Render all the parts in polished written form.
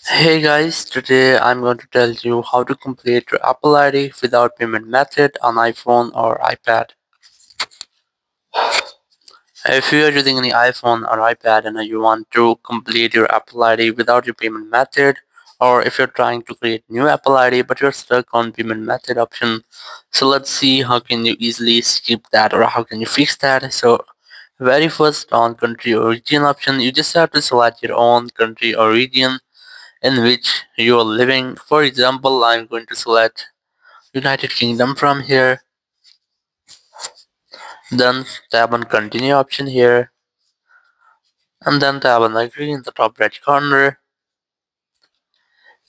Hey guys, today I'm going to tell you how to complete your Apple ID without payment method on iPhone or iPad. If you are using any iPhone or iPad and you want to complete your Apple ID without your payment method, or if you're trying to create new Apple ID but you're stuck on payment method option, so let's see how can you easily skip that or how can you fix that. So very first on country or region option, you just have to select your own country or region in which you are living. For example, I'm going to select United Kingdom from here, then tap on continue option here, and then tap on agree in the top right corner.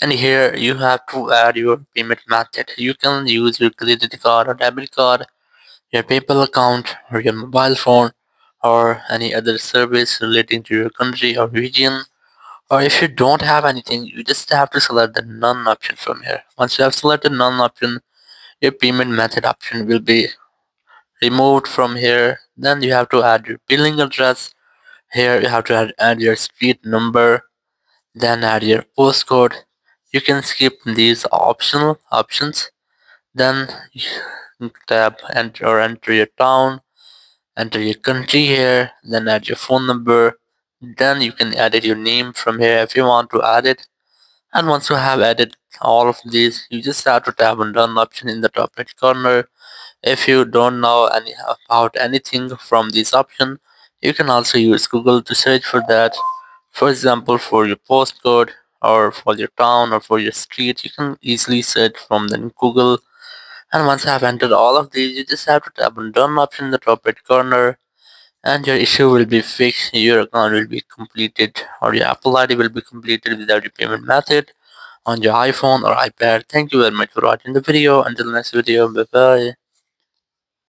And here you have to add your payment method. You can use your credit card or debit card, your PayPal account, or your mobile phone, or any other service relating to your country or region. Or if you don't have anything, you just have to select the none option from here. Once you have selected none option, your payment method option will be removed from here. Then you have to add your billing address. Here you have to add your street number, then add your postcode. You can skip these optional options. Then you tap enter or enter your town, enter your country here, then add your phone number. Then you can edit your name from here if you want to add it. And once you have added all of these, you just have to tap on done option in the top right corner. If you don't know about anything from this option, you can also use Google to search for that. For example, for your postcode or for your town or for your street, you can easily search from the Google. And once you have entered all of these, you just have to tap on done option in the top right corner and your issue will be fixed. Your account will be completed or your Apple ID will be completed without your payment method on your iPhone or iPad. Thank you very much for watching the video. Until next video, bye bye.